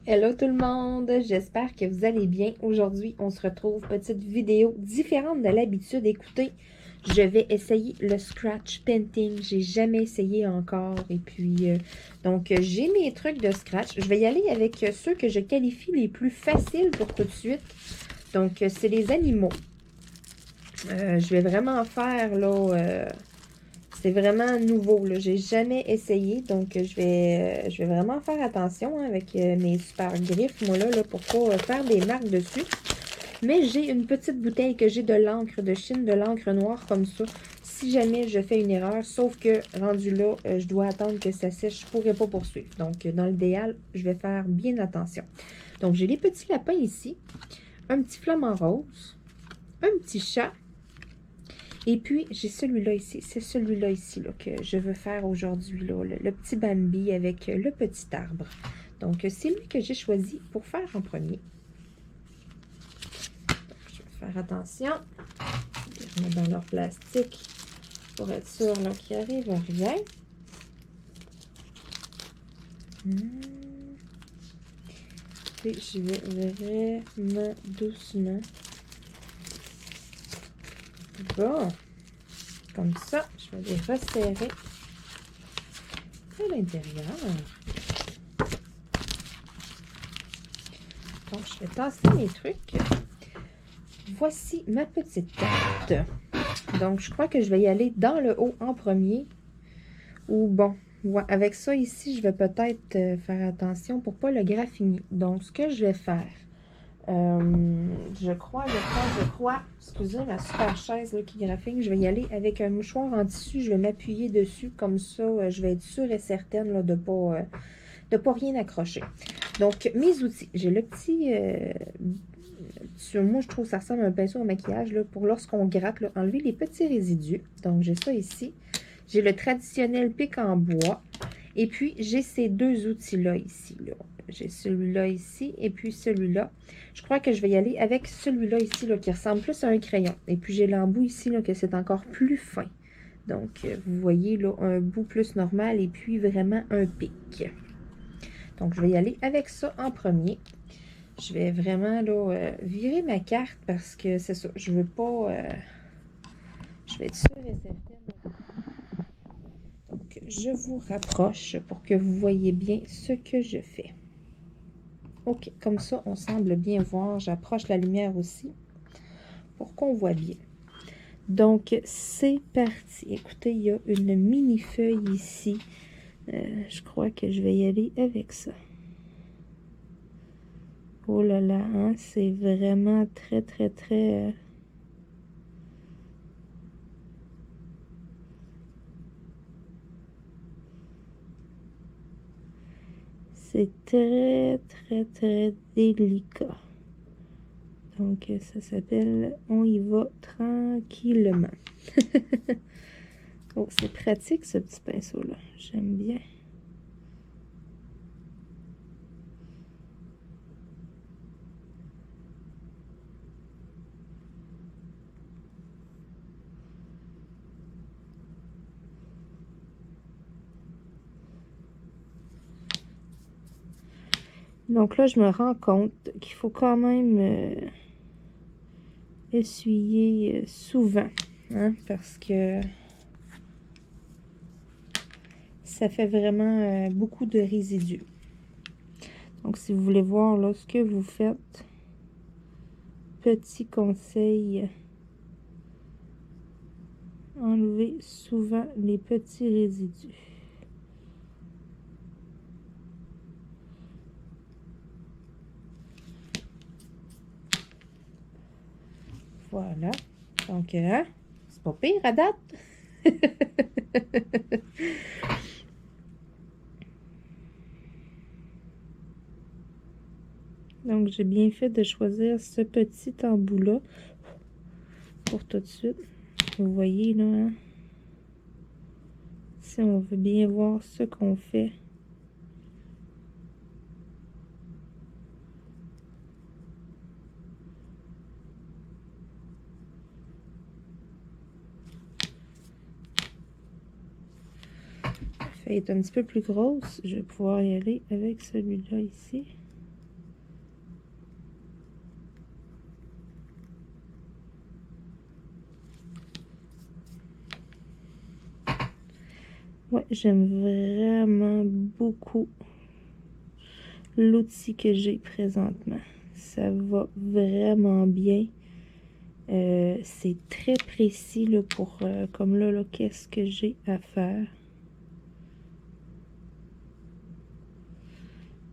Hello tout le monde, j'espère que vous allez bien. Aujourd'hui, on se retrouve, petite vidéo différente de l'habitude. Écoutez, je vais essayer le scratch painting. J'ai jamais essayé encore. Et puis, j'ai mes trucs de scratch. Je vais y aller avec ceux que je qualifie les plus faciles pour tout de suite. Donc, c'est les animaux. Je vais vraiment faire, là... c'est vraiment nouveau, là. J'ai jamais essayé, donc je vais vraiment faire attention hein, avec mes super griffes, moi, là pour pas faire des marques dessus. Mais j'ai une petite bouteille que j'ai de l'encre de Chine, de l'encre noire comme ça. Si jamais je fais une erreur, sauf que rendu là, je dois attendre que ça sèche, je pourrais pas poursuivre. Donc, dans l'idéal, je vais faire bien attention. Donc, j'ai les petits lapins ici, un petit flamant rose, un petit chat, et puis, j'ai celui-là ici. C'est celui-là ici là, que je veux faire aujourd'hui. Le petit Bambi avec le petit arbre. Donc, c'est lui que j'ai choisi pour faire en premier. Donc, je vais faire attention. Je vais remettre dans leur plastique pour être sûr qu'il n'arrive rien. Et je vais vraiment doucement. Bon. Comme ça, je vais les resserrer à l'intérieur. Donc, je vais tasser mes trucs. Voici ma petite carte. Donc, je crois que je vais y aller dans le haut en premier. Ou bon, ouais, avec ça ici, je vais peut-être faire attention pour ne pas le graffiner. Donc, ce que je vais faire, je crois, excusez ma super chaise là, qui graphine, je vais y aller avec un mouchoir en tissu. Je vais m'appuyer dessus, comme ça, je vais être sûre et certaine là, de ne pas rien accrocher. Donc, mes outils. J'ai le petit... moi, je trouve que ça ressemble à un pinceau à maquillage là, pour lorsqu'on gratte, là, enlever les petits résidus. Donc, j'ai ça ici. J'ai le traditionnel pic en bois. Et puis, j'ai ces deux outils-là ici. Là. J'ai celui-là ici et puis celui-là. Je crois que je vais y aller avec celui-là ici là, qui ressemble plus à un crayon. Et puis, j'ai l'embout ici là, que c'est encore plus fin. Donc, vous voyez là, un bout plus normal et puis vraiment un pic. Donc, je vais y aller avec ça en premier. Je vais vraiment là, virer ma carte parce que c'est ça. Je veux pas... je vais être sûre et certaine. Donc, je vous rapproche pour que vous voyez bien ce que je fais. OK, comme ça, on semble bien voir. J'approche la lumière aussi pour qu'on voit bien. Donc, c'est parti. Écoutez, il y a une mini-feuille ici. Je crois que je vais y aller avec ça. Oh là là, hein, c'est vraiment très, très, très... c'est très, très, très délicat. Donc, ça s'appelle « On y va tranquillement ». Oh, c'est pratique, ce petit pinceau-là. J'aime bien. Donc là, je me rends compte qu'il faut quand même essuyer souvent, hein, parce que ça fait vraiment beaucoup de résidus. Donc, si vous voulez voir là ce que vous faites, petit conseil, enlevez souvent les petits résidus. Voilà. Donc, c'est pas pire à date. Donc, j'ai bien fait de choisir ce petit embout-là pour tout de suite. Vous voyez, là, hein? Si on veut bien voir ce qu'on fait. La feuille est un petit peu plus grosse. Je vais pouvoir y aller avec celui-là ici. Ouais, j'aime vraiment beaucoup l'outil que j'ai présentement. Ça va vraiment bien. C'est très précis là, pour comme là qu'est-ce que j'ai à faire.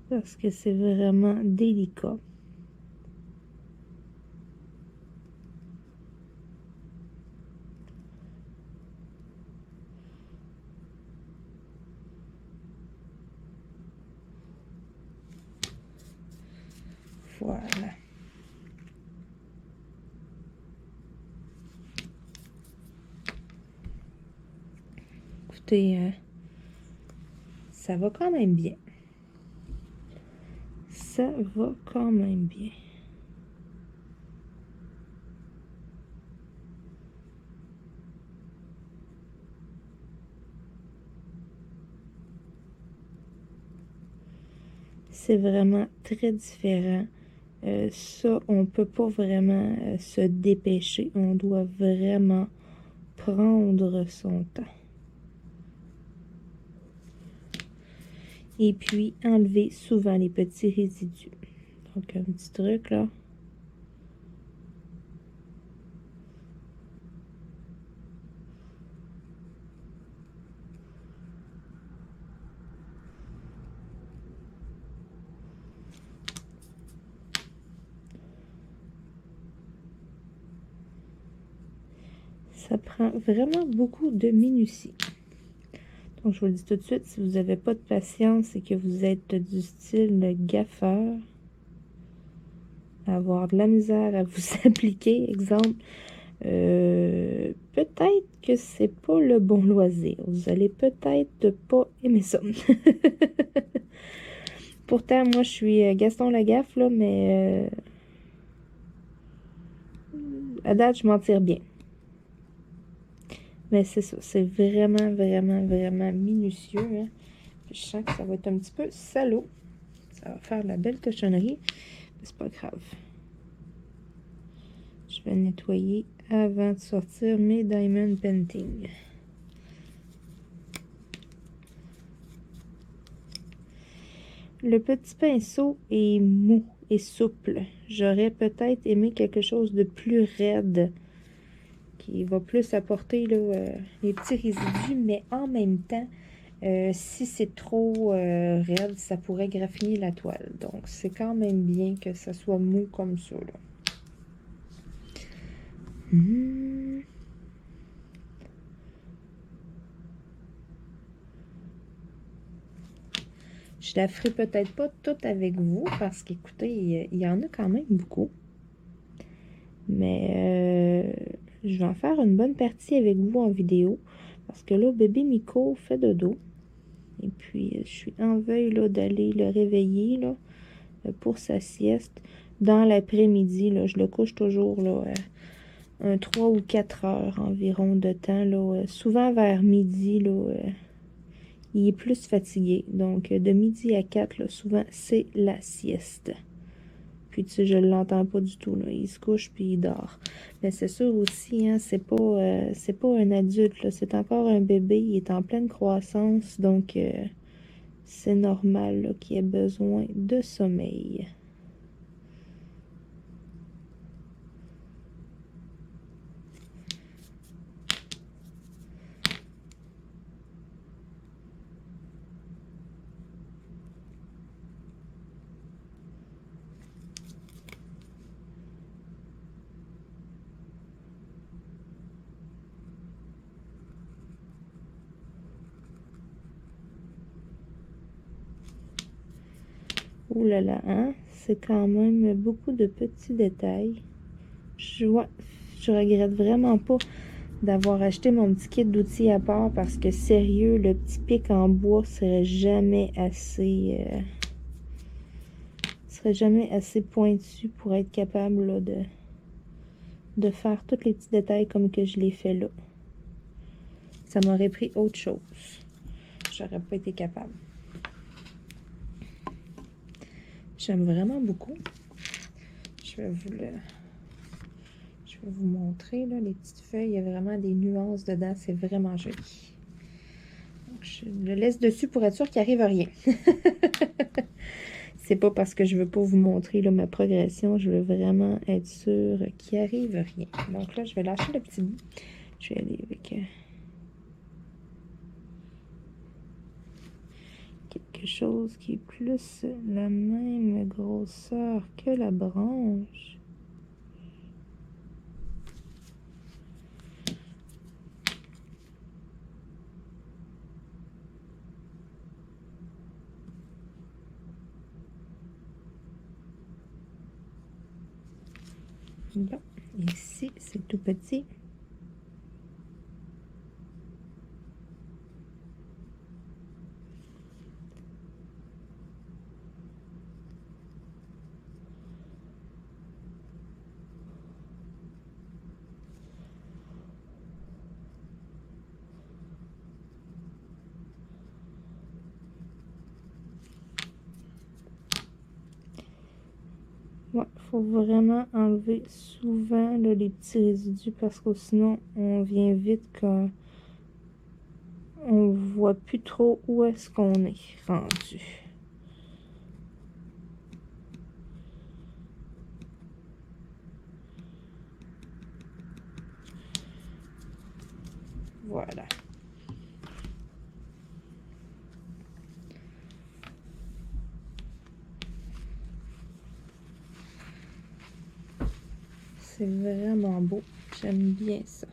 Parce que c'est vraiment délicat. Voilà. Écoutez, ça va quand même bien. Ça va quand même bien. C'est vraiment très différent. Ça, on peut pas vraiment se dépêcher. On doit vraiment prendre son temps. Et puis, enlever souvent les petits résidus. Donc, un petit truc là. Ça prend vraiment beaucoup de minutie. Donc, je vous le dis tout de suite, si vous n'avez pas de patience et que vous êtes du style gaffeur, avoir de la misère à vous appliquer, exemple, peut-être que c'est pas le bon loisir. Vous allez peut-être pas aimer ça. Pourtant, moi, je suis Gaston Lagaffe, là, mais à date, je m'en tire bien. Mais c'est ça, c'est vraiment, vraiment, vraiment minutieux. Hein. Puis je sens que ça va être un petit peu salaud. Ça va faire de la belle cochonnerie, mais c'est pas grave. Je vais nettoyer avant de sortir mes Diamond Painting. Le petit pinceau est mou et souple. J'aurais peut-être aimé quelque chose de plus raide, qui va plus apporter là, les petits résidus, mais en même temps, si c'est trop raide, ça pourrait graffiner la toile. Donc, c'est quand même bien que ça soit mou comme ça. Là. Je la ferai peut-être pas toute avec vous parce qu'écoutez, il y en a quand même beaucoup. Mais je vais en faire une bonne partie avec vous en vidéo. Parce que là, bébé Miko fait dodo. Et puis, je suis en veille d'aller le réveiller là, pour sa sieste. Dans l'après-midi, je le couche toujours là, un 3 ou 4 heures environ de temps. Là, souvent vers midi, là, il est plus fatigué. Donc, de midi à 4, là, souvent, c'est la sieste. Puis, tu sais, je ne l'entends pas du tout. Là. Il se couche puis il dort. Mais c'est sûr aussi, hein, c'est pas un adulte. Là. C'est encore un bébé. Il est en pleine croissance. Donc, c'est normal qu'il ait besoin de sommeil. Ouh là là, hein? C'est quand même beaucoup de petits détails. Je regrette vraiment pas d'avoir acheté mon petit kit d'outils à part parce que sérieux, le petit pic en bois serait jamais assez pointu pour être capable là, de faire tous les petits détails comme que je l'ai fait là. Ça m'aurait pris autre chose. J'aurais pas été capable. J'aime vraiment beaucoup. Je vais vous montrer là, les petites feuilles. Il y a vraiment des nuances dedans. C'est vraiment joli. Je le laisse dessus pour être sûr qu'il n'arrive rien. C'est pas parce que je veux pas vous montrer là, ma progression. Je veux vraiment être sûre qu'il arrive rien. Donc là, je vais lâcher le petit bout. Je vais aller avec quelque chose qui est plus la même grosseur que la branche. Bon, ici, c'est tout petit. Ouais, faut vraiment enlever souvent là, les petits résidus parce que sinon on vient vite qu'on voit plus trop où est-ce qu'on est rendu. Voilà. C'est vraiment beau. J'aime bien ça.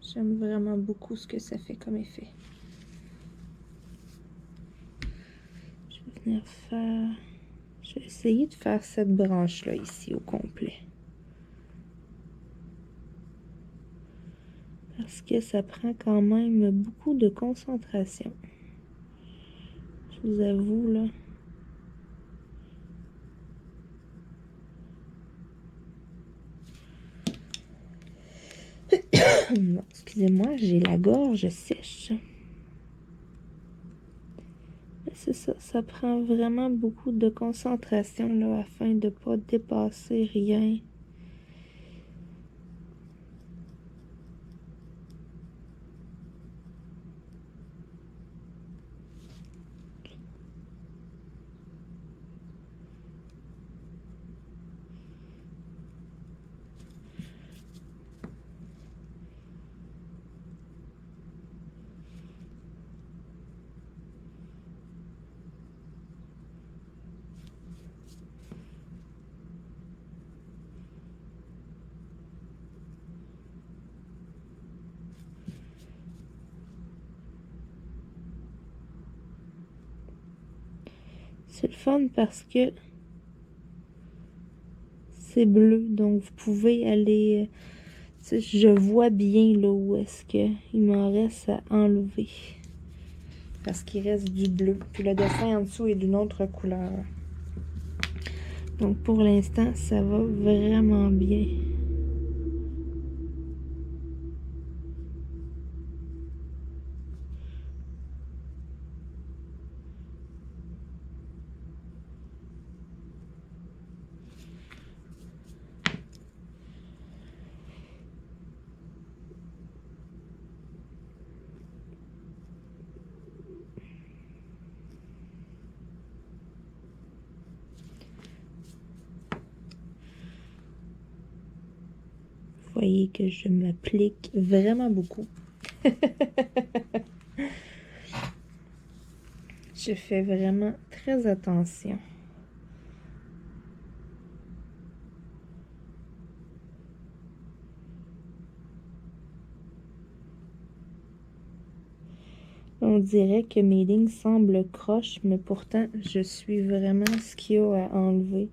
J'aime vraiment beaucoup ce que ça fait comme effet. Je vais venir faire... Je vais essayer de faire cette branche-là ici au complet. Parce que ça prend quand même beaucoup de concentration. Je vous avoue, là. Non, excusez-moi, j'ai la gorge sèche. C'est ça, ça prend vraiment beaucoup de concentration là, afin de ne pas dépasser rien. C'est le fun parce que c'est bleu, donc vous pouvez aller... je vois bien là où est-ce qu'il m'en reste à enlever. Parce qu'il reste du bleu. Puis le dessin en dessous est d'une autre couleur. Donc pour l'instant, ça va vraiment bien. Vous voyez que je m'applique vraiment beaucoup. Je fais vraiment très attention. On dirait que mes lignes semblent croches, mais pourtant, je suis vraiment ce qu'il y a à enlever.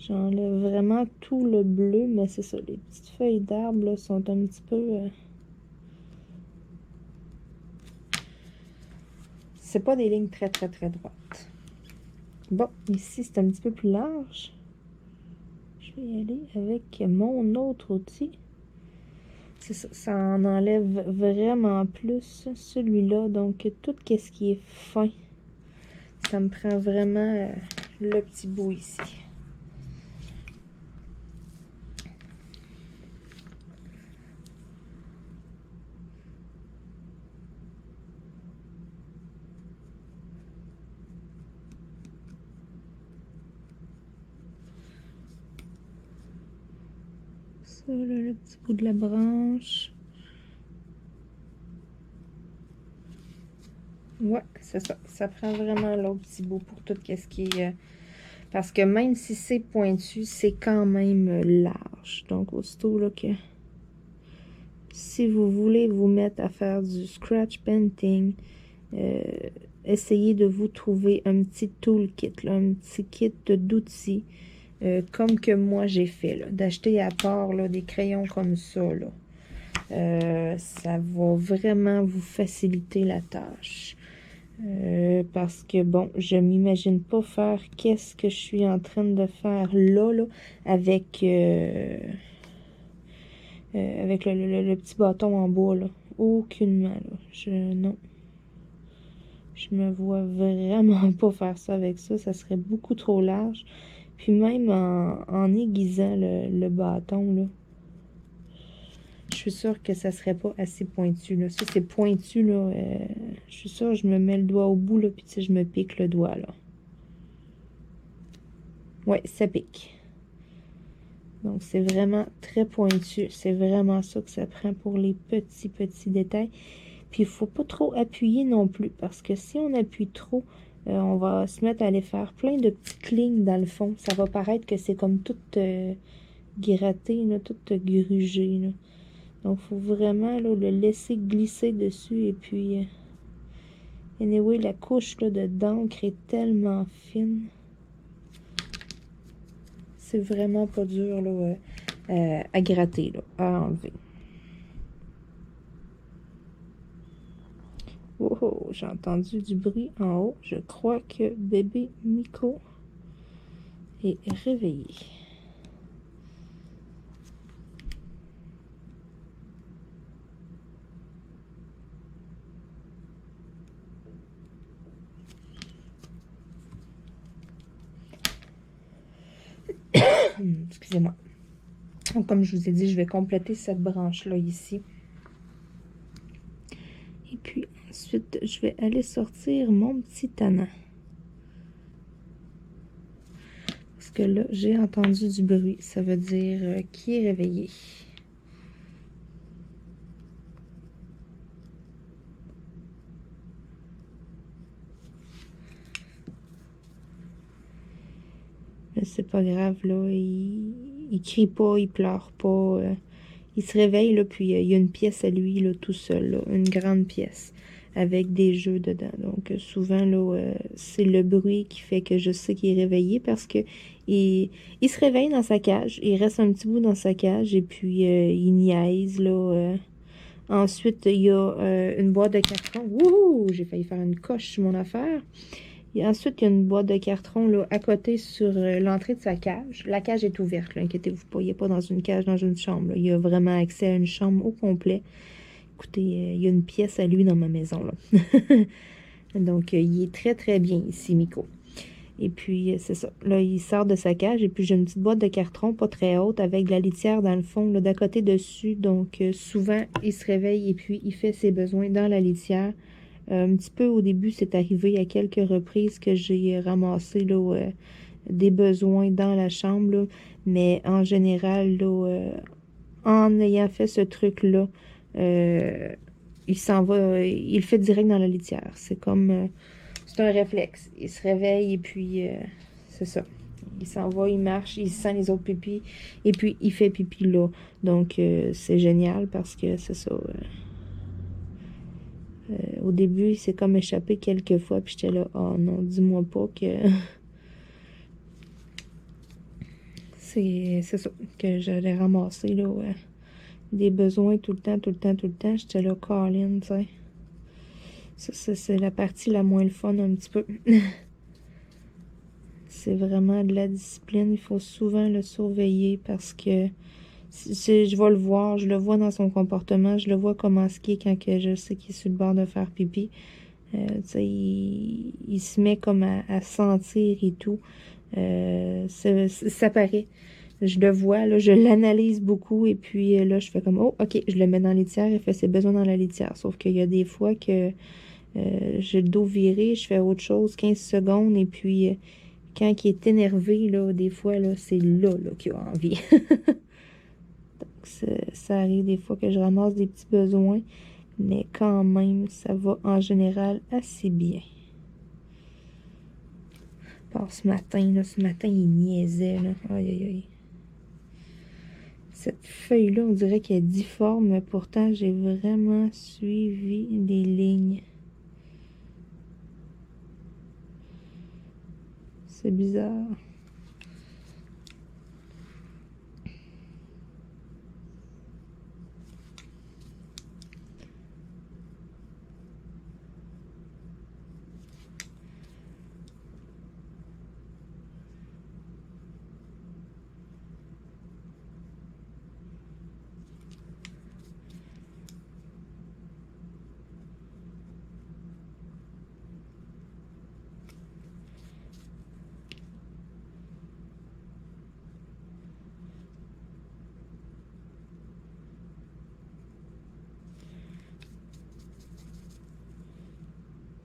J'enlève vraiment tout le bleu, mais c'est ça, les petites feuilles d'arbre sont un petit peu... C'est pas des lignes très droites. Bon, ici, c'est un petit peu plus large. Je vais y aller avec mon autre outil. C'est ça, ça en enlève vraiment plus, celui-là. Donc, tout ce qui est fin, ça me prend vraiment le petit bout ici. Ça, là, le petit bout de la branche. Ouais, c'est ça. Ça prend vraiment l'autre petit bout pour tout ce qui est... parce que même si c'est pointu, c'est quand même large. Donc, aussitôt là que... Si vous voulez vous mettre à faire du scratch painting, essayez de vous trouver un petit toolkit, là, un petit kit d'outils, comme que moi j'ai fait, d'acheter à part là, des crayons comme ça. Là. Ça va vraiment vous faciliter la tâche. Parce que, bon, je m'imagine pas faire qu'est-ce que je suis en train de faire là avec, avec le petit bâton en bois, là. Aucunement, là. Non. Je me vois vraiment pas faire ça avec ça. Ça serait beaucoup trop large. Puis même en aiguisant le bâton, là, je suis sûre que ça serait pas assez pointu, là. Ça, c'est pointu, là. Je suis sûre que je me mets le doigt au bout, là, puis tu sais, je me pique le doigt, là. Ouais, ça pique. Donc, c'est vraiment très pointu. C'est vraiment ça que ça prend pour les petits détails. Puis, il faut pas trop appuyer non plus, parce que si on appuie trop, on va se mettre à aller faire plein de petites lignes dans le fond. Ça va paraître que c'est comme tout gratté, là, tout grugé, là. Donc, il faut vraiment là, le laisser glisser dessus. Et puis, anyway, la couche d'encre est tellement fine. C'est vraiment pas dur là, à gratter, là, à enlever. Oh, oh, j'ai entendu du bruit en haut. Je crois que bébé Miko est réveillé. Excusez-moi. Comme je vous ai dit, je vais compléter cette branche-là ici. Et puis ensuite, je vais aller sortir mon petit tannant. Parce que là, j'ai entendu du bruit. Ça veut dire qui est réveillé. Mais c'est pas grave, là. Il crie pas, il pleure pas. Il se réveille, là, puis il y a une pièce à lui, là, tout seul, là, une grande pièce, avec des jeux dedans. Donc, souvent, là, c'est le bruit qui fait que je sais qu'il est réveillé, parce que il se réveille dans sa cage, il reste un petit bout dans sa cage, et puis il niaise, là. Ensuite, il y a une boîte de carton. Wouhou! J'ai failli faire une coche sur mon affaire. Et ensuite, il y a une boîte de carton là, à côté sur l'entrée de sa cage. La cage est ouverte, inquiétez-vous pas. Il n'est pas dans une cage, dans une chambre. Là. Il a vraiment accès à une chambre au complet. Écoutez, il y a une pièce à lui dans ma maison. Là. Donc, il est très, très bien ici, Miko. Et puis, c'est ça. Là, il sort de sa cage. Et puis, j'ai une petite boîte de carton, pas très haute, avec de la litière dans le fond, d'à côté dessus. Donc, souvent, il se réveille et puis il fait ses besoins dans la litière. Un petit peu au début, c'est arrivé à quelques reprises que j'ai ramassé là, des besoins dans la chambre. Là, mais en général, là, en ayant fait ce truc-là, il s'en va, il le fait direct dans la litière. C'est comme, c'est un réflexe. Il se réveille et puis, c'est ça. Il s'en va, il marche, il sent les autres pipis et puis il fait pipi là. Donc, c'est génial parce que c'est ça. Au début, c'est comme échappé quelques fois, puis j'étais là, oh non, dis-moi pas que c'est ça, que j'allais ramasser, là, des besoins tout le temps. J'étais là, Colin, tu sais. Ça, c'est la partie la moins le fun, un petit peu. C'est vraiment de la discipline, il faut souvent le surveiller, parce que je vais le voir, je le vois dans son comportement, je le vois comment ce qui est quand que je sais qu'il est sur le bord de faire pipi. Il se met comme à sentir et tout. Ça paraît. Je le vois, là, je l'analyse beaucoup et puis là, je fais comme, oh, ok, je le mets dans la litière, il fait ses besoins dans la litière. Sauf qu'il y a des fois que j'ai le dos viré, je fais autre chose, 15 secondes, et puis quand il est énervé, là, des fois, là, c'est là qu'il a envie. Ça arrive des fois que je ramasse des petits besoins, mais quand même, ça va en général assez bien. Par ce matin, il niaisait, là. Aïe, aïe, aïe. Cette feuille-là, on dirait qu'elle est difforme, mais pourtant, j'ai vraiment suivi les lignes. C'est bizarre.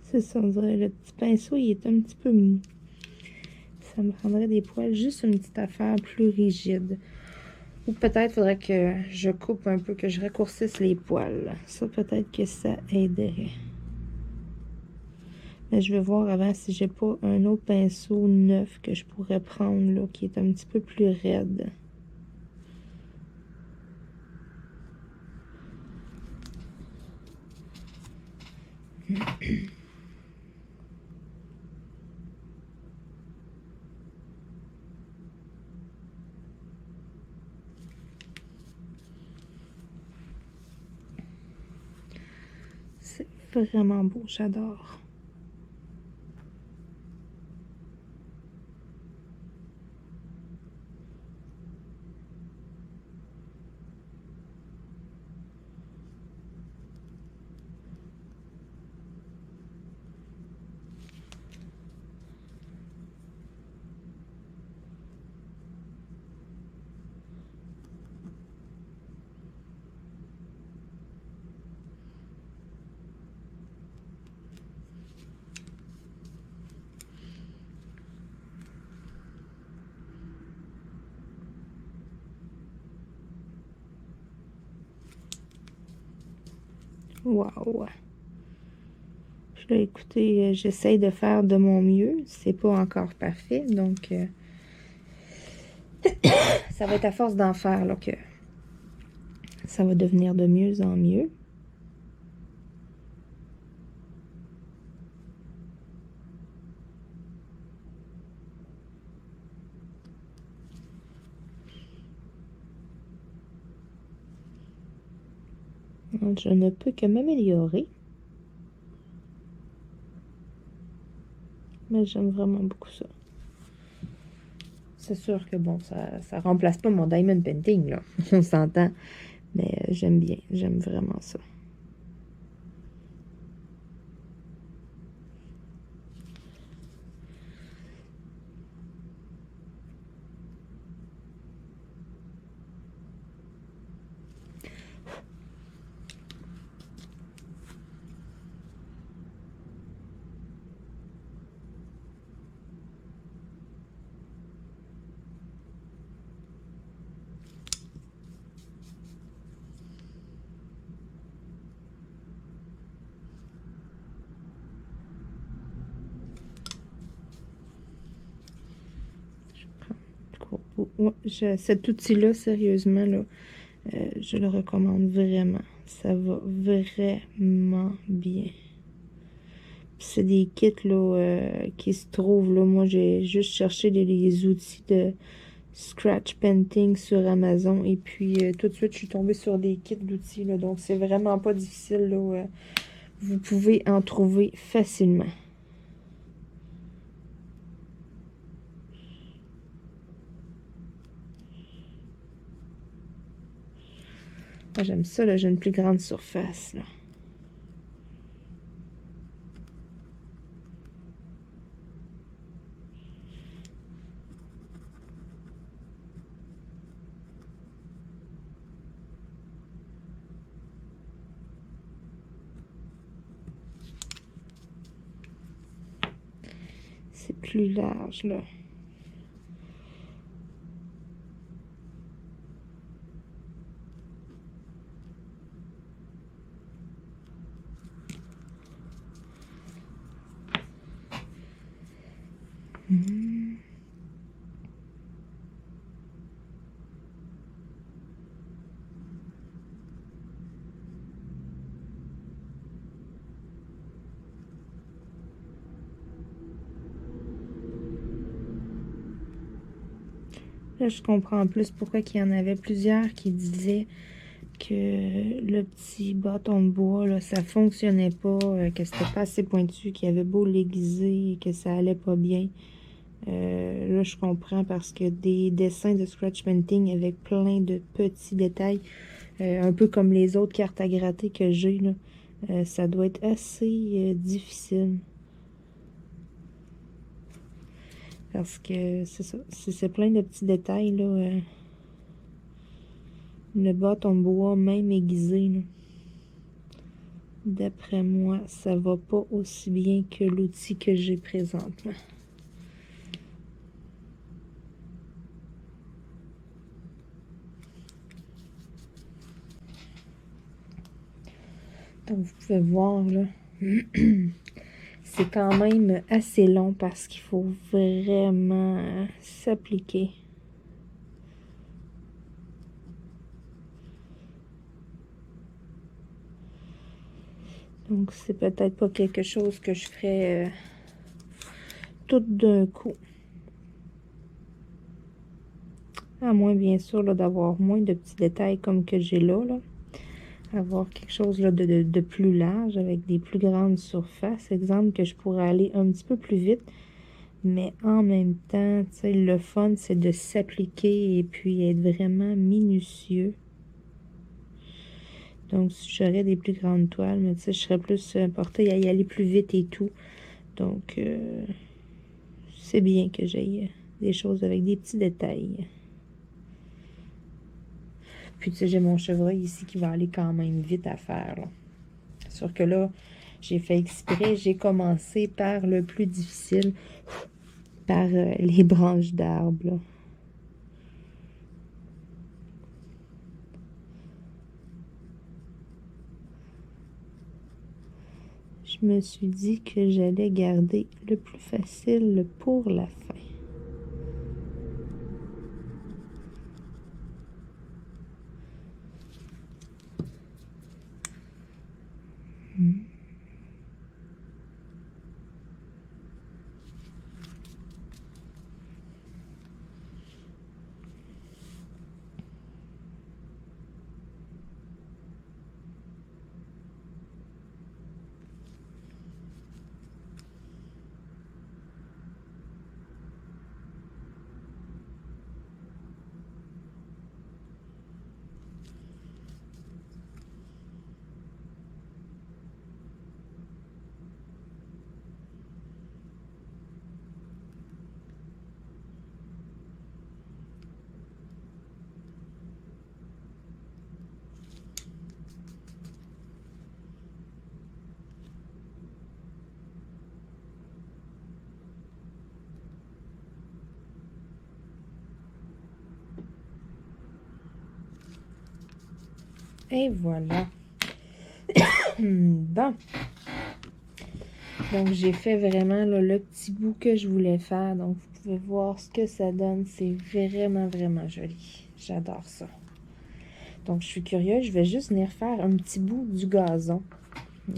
C'est ça, on dirait le petit pinceau, il est un petit peu mou. Ça me prendrait des poils, juste une petite affaire plus rigide. Ou peut-être faudrait que je coupe un peu, que je raccourcisse les poils. Ça, peut-être que ça aiderait. Mais je vais voir avant si j'ai pas un autre pinceau neuf que je pourrais prendre, là, qui est un petit peu plus raide. C'est vraiment beau, j'adore. Waouh! Puis là, écoutez, j'essaye de faire de mon mieux. C'est pas encore parfait, donc ça va être à force d'en faire là, que ça va devenir de mieux en mieux. Donc, je ne peux que m'améliorer. Mais j'aime vraiment beaucoup ça. C'est sûr que bon, ça remplace pas mon diamond painting, là. On s'entend. Mais j'aime bien. J'aime vraiment ça. Ouais, cet outil-là, sérieusement, là, je le recommande vraiment. Ça va vraiment bien. C'est des kits là, qui se trouvent. Là. Moi, j'ai juste cherché les outils de scratch painting sur Amazon. Et puis, tout de suite, je suis tombée sur des kits d'outils. Donc, c'est vraiment pas difficile. Là, vous pouvez en trouver facilement. Ah, j'aime ça, là, j'ai une plus grande surface, là. C'est plus large, là. Hmm. Là, je comprends plus pourquoi il y en avait plusieurs qui disaient que le petit bâton de bois, là, ça fonctionnait pas, que c'était pas assez pointu, qu'il avait beau l'aiguiser, que ça allait pas bien. Là, je comprends parce que des dessins de scratch painting avec plein de petits détails, un peu comme les autres cartes à gratter que j'ai, là, ça doit être assez difficile. Parce que c'est ça, c'est plein de petits détails, là. Le bâton de bois, même aiguisé, là. D'après moi, ça va pas aussi bien que l'outil que j'ai présentement. Donc, vous pouvez voir, là, c'est quand même assez long parce qu'il faut vraiment s'appliquer. Donc, c'est peut-être pas quelque chose que je ferais tout d'un coup. À moins, bien sûr, d'avoir moins de petits détails comme que j'ai là. Avoir quelque chose là, de plus large avec des plus grandes surfaces. Exemple que je pourrais aller un petit peu plus vite. Mais en même temps, tu sais, le fun, c'est de s'appliquer et puis être vraiment minutieux. Donc, si j'aurais des plus grandes toiles, mais tu sais, je serais plus portée à y aller plus vite et tout. Donc, c'est bien que j'aille des choses avec des petits détails. Puis, tu sais, j'ai mon chevreuil ici qui va aller quand même vite à faire, là. Sûr que là, j'ai fait exprès, j'ai commencé par le plus difficile, par les branches d'arbres, là. Je me suis dit que j'allais garder le plus facile pour la fin. Et voilà. Bon. Donc, j'ai fait vraiment là, le petit bout que je voulais faire. Donc, vous pouvez voir ce que ça donne. C'est vraiment, vraiment joli. J'adore ça. Donc, je suis curieuse. Je vais juste venir faire un petit bout du gazon.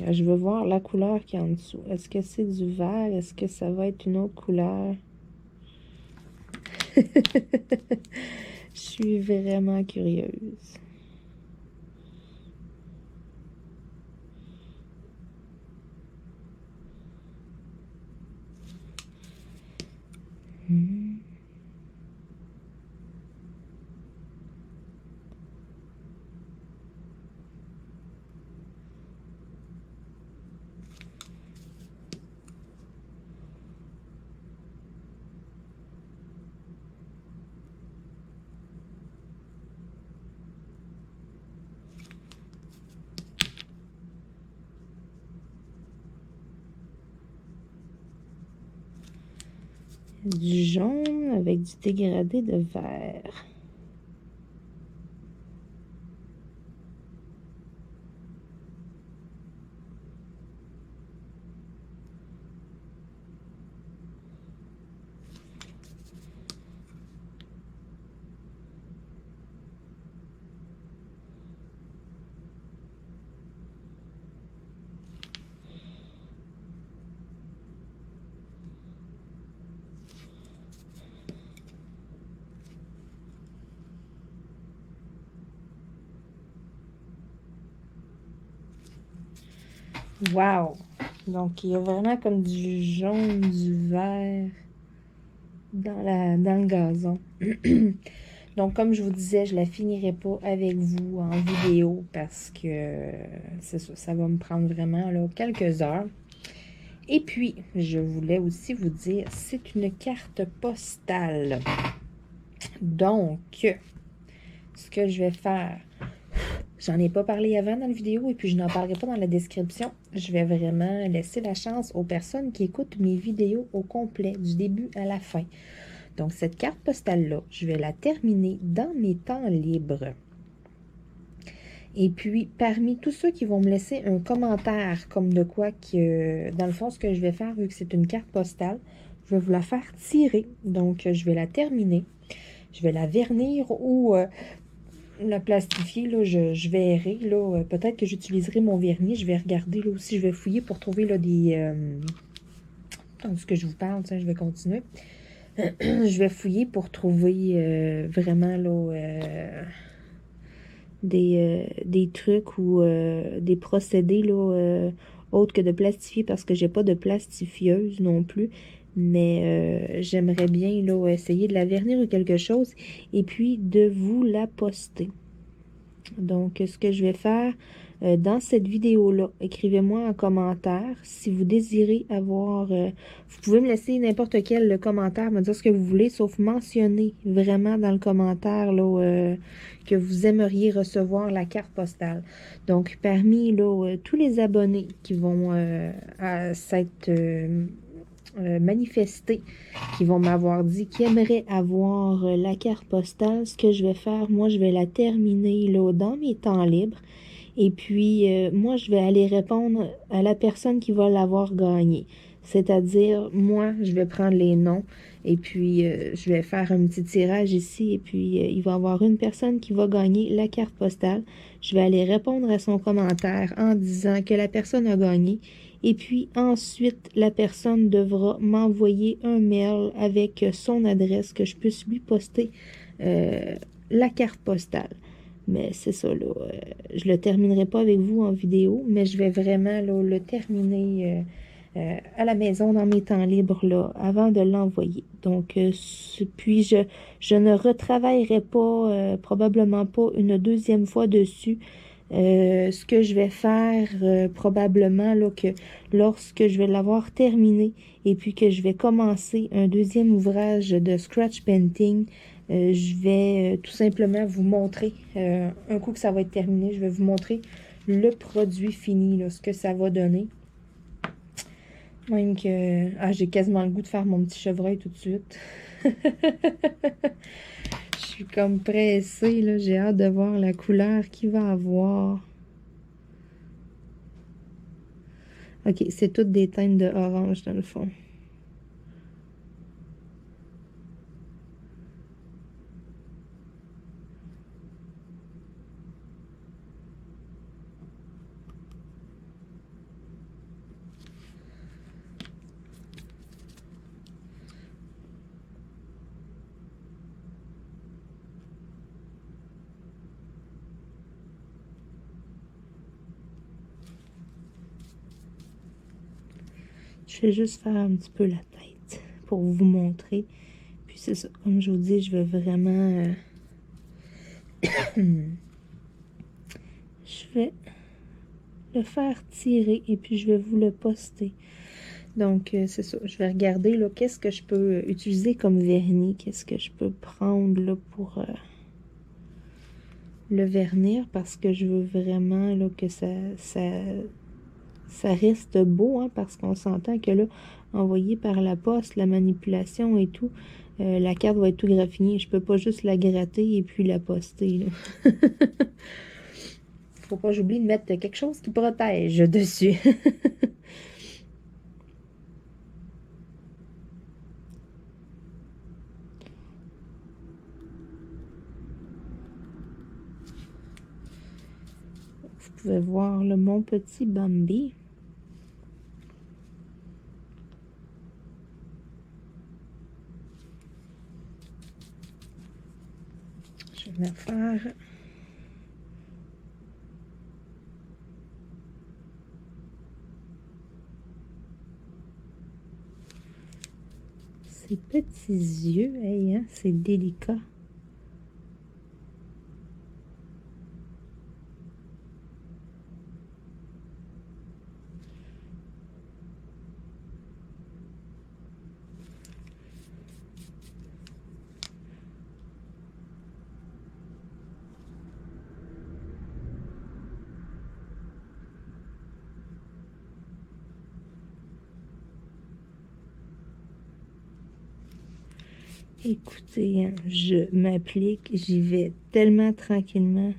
Je veux voir la couleur qui est en dessous. Est-ce que c'est du vert? Est-ce que ça va être une autre couleur? Je suis vraiment curieuse. Du jaune avec du dégradé de vert. Wow! Donc, il y a vraiment comme du jaune, du vert dans le gazon. Donc, comme je vous disais, je la finirai pas avec vous en vidéo parce que c'est ça va me prendre vraiment là, quelques heures. Et puis, je voulais aussi vous dire, c'est une carte postale. Donc, ce que je vais faire, j'en ai pas parlé avant dans la vidéo et puis je n'en parlerai pas dans la description. Je vais vraiment laisser la chance aux personnes qui écoutent mes vidéos au complet, du début à la fin. Donc, cette carte postale-là, je vais la terminer dans mes temps libres. Et puis, parmi tous ceux qui vont me laisser un commentaire comme de quoi que, dans le fond, ce que je vais faire, vu que c'est une carte postale, je vais vous la faire tirer. Donc, je vais la terminer. Je vais la vernir ou la plastifier. Là, je verrai. Là, peut-être que j'utiliserai mon vernis. Je vais regarder là aussi. Je vais fouiller pour trouver là, des... tandis que je vous parle, je vais continuer. Je vais fouiller pour trouver vraiment là... des trucs ou des procédés là, autres que de plastifier parce que j'ai pas de plastifieuse non plus. Mais j'aimerais bien là, essayer de la vernir ou quelque chose et puis de vous la poster. Donc, ce que je vais faire dans cette vidéo-là, écrivez-moi en commentaire si vous désirez avoir... vous pouvez me laisser n'importe quel commentaire, me dire ce que vous voulez, sauf mentionner vraiment dans le commentaire là, que vous aimeriez recevoir la carte postale. Donc, parmi là, tous les abonnés qui vont s'être manifestés, qui vont m'avoir dit qu'ils aimeraient avoir la carte postale, ce que je vais faire, moi, je vais la terminer là, dans mes temps libres. Et puis, moi, je vais aller répondre à la personne qui va l'avoir gagnée. C'est-à-dire, moi, je vais prendre les noms et puis je vais faire un petit tirage ici. Et puis, il va y avoir une personne qui va gagner la carte postale. Je vais aller répondre à son commentaire en disant que la personne a gagné. Et puis, ensuite, la personne devra m'envoyer un mail avec son adresse que je puisse lui poster la carte postale. Mais c'est ça, là. Je le terminerai pas avec vous en vidéo, mais je vais vraiment là, le terminer à la maison dans mes temps libres là, avant de l'envoyer. Donc, puis je ne retravaillerai pas, probablement pas une deuxième fois dessus. Ce que je vais faire probablement là, que lorsque je vais l'avoir terminé et puis que je vais commencer un deuxième ouvrage de scratch painting, je vais tout simplement vous montrer, un coup que ça va être terminé, je vais vous montrer le produit fini, là, ce que ça va donner. Même que j'ai quasiment le goût de faire mon petit chevreuil tout de suite. Je suis comme pressée, là, j'ai hâte de voir la couleur qu'il va avoir. Ok, c'est toutes des teintes de orange dans le fond. Je vais juste faire un petit peu la tête pour vous montrer. Puis c'est ça, comme je vous dis, je vais vraiment... je vais le faire tirer et puis je vais vous le poster. Donc, c'est ça. Je vais regarder là, qu'est-ce que je peux utiliser comme vernis. Qu'est-ce que je peux prendre là, pour le vernir parce que je veux vraiment là, que ça reste beau, hein, parce qu'on s'entend que là, envoyé par la poste, la manipulation et tout, la carte va être tout graffinée. Je peux pas juste la gratter et puis la poster, là. Faut pas que j'oublie de mettre quelque chose qui protège dessus. Vous pouvez voir là, mon petit Bambi. Je vais faire... petits yeux, hey, hein, c'est délicat. Écoutez, hein, je m'applique, j'y vais tellement tranquillement.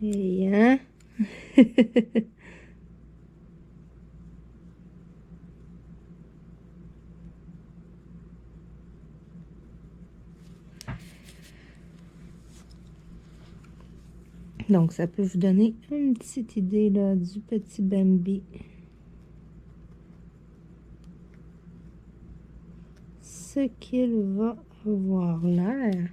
Et hein? Donc, ça peut vous donner une petite idée là, du petit Bambi. Ce qu'il va avoir l'air.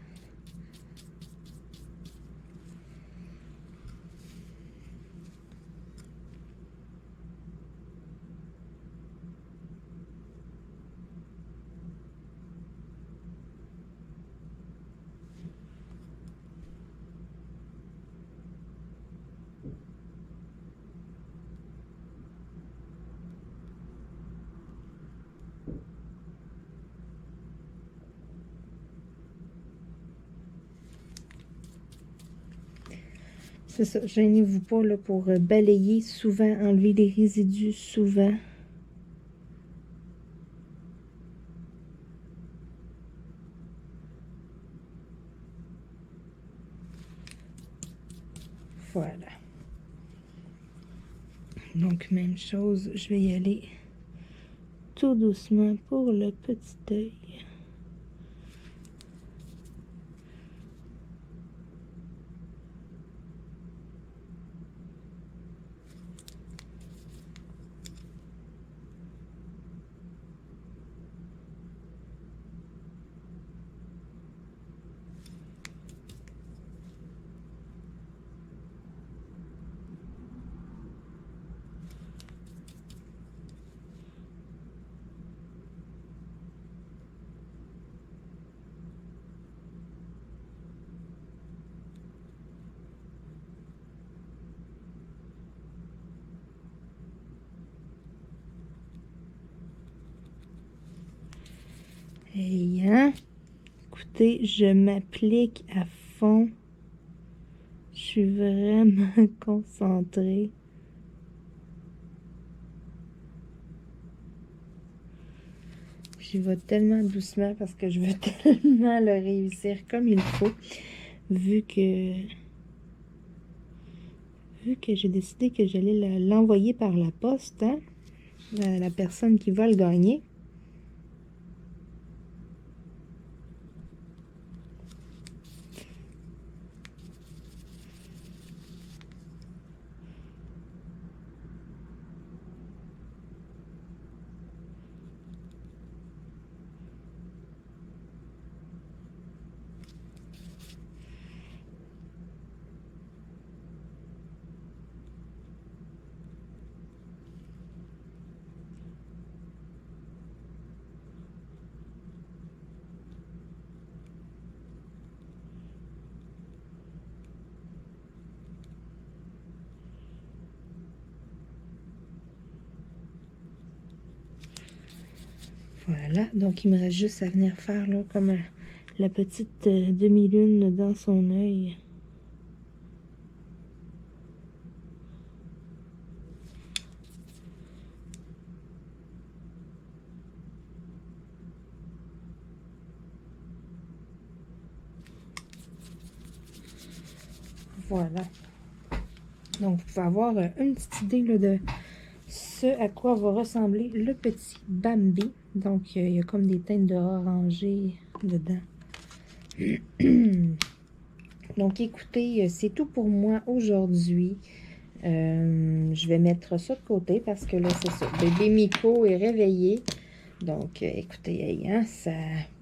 C'est ça, gênez-vous pas là, pour balayer souvent, enlever les résidus souvent. Voilà. Donc, même chose, je vais y aller tout doucement pour le petit œil. Et hein, écoutez, je m'applique à fond. Je suis vraiment concentrée. J'y vais tellement doucement parce que je veux tellement le réussir comme il faut. Vu que j'ai décidé que j'allais l'envoyer par la poste, hein, à la personne qui va le gagner. Voilà, donc il me reste juste à venir faire là, comme la petite demi-lune dans son œil. Voilà. Donc, vous pouvez avoir une petite idée là, de ce à quoi va ressembler le petit Bambi. Donc, il y a comme des teintes de orangé dedans. Donc, écoutez, c'est tout pour moi aujourd'hui. Je vais mettre ça de côté parce que là, c'est ça. Bébé Miko est réveillé. Donc, écoutez, hey, hein, ça...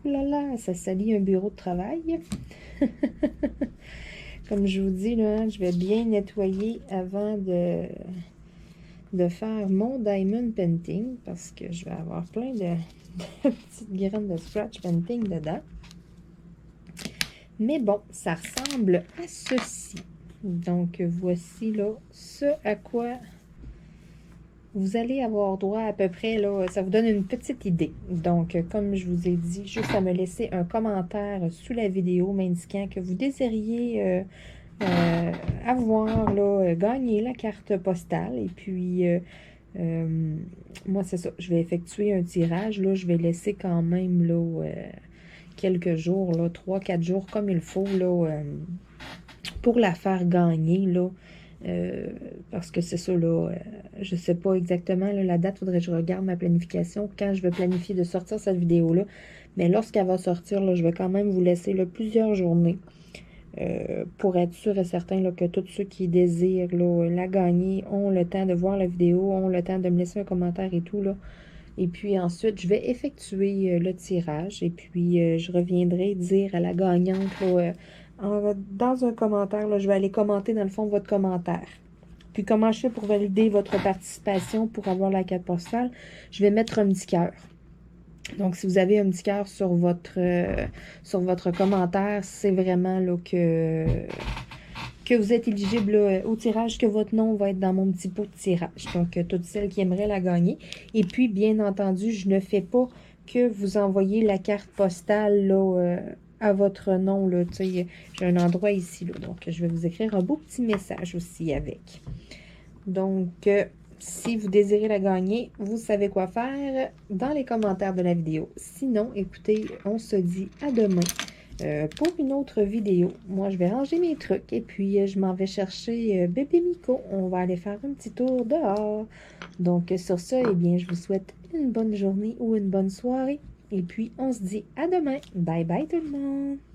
Oulala, ça salit un bureau de travail. Comme je vous dis, là, je vais bien nettoyer avant de faire mon diamond painting parce que je vais avoir plein de petites graines de scratch painting dedans. Mais bon, ça ressemble à ceci. Donc, voici là ce à quoi vous allez avoir droit à peu près, là, ça vous donne une petite idée. Donc, comme je vous ai dit, juste à me laisser un commentaire sous la vidéo m'indiquant que vous désiriez avoir, là, gagner la carte postale. Et puis, moi, c'est ça, je vais effectuer un tirage. Là, je vais laisser quand même, là, quelques jours, là, 3-4 jours comme il faut, là, pour la faire gagner, là. Parce que c'est ça, là, je sais pas exactement là, la date, faudrait que je regarde ma planification quand je vais planifier de sortir cette vidéo-là. Mais lorsqu'elle va sortir, là, je vais quand même vous laisser là, plusieurs journées pour être sûr et certain là, que tous ceux qui désirent là, la gagner ont le temps de voir la vidéo, ont le temps de me laisser un commentaire et tout, là. Et puis ensuite, je vais effectuer le tirage et puis je reviendrai dire à la gagnante là, dans un commentaire, là, je vais aller commenter dans le fond votre commentaire. Puis comment je fais pour valider votre participation pour avoir la carte postale? Je vais mettre un petit cœur. Donc, si vous avez un petit cœur sur votre commentaire, c'est vraiment là, que vous êtes éligible là, au tirage, que votre nom va être dans mon petit pot de tirage. Donc, toutes celles qui aimeraient la gagner. Et puis, bien entendu, je ne fais pas que vous envoyez la carte postale là, à votre nom. J'ai un endroit ici. Là, donc, je vais vous écrire un beau petit message aussi avec. Donc, si vous désirez la gagner, vous savez quoi faire dans les commentaires de la vidéo. Sinon, écoutez, on se dit à demain pour une autre vidéo. Moi, je vais ranger mes trucs et puis je m'en vais chercher bébé Miko. On va aller faire un petit tour dehors. Donc, sur ce, eh bien, je vous souhaite une bonne journée ou une bonne soirée. Et puis, on se dit à demain. Bye bye tout le monde!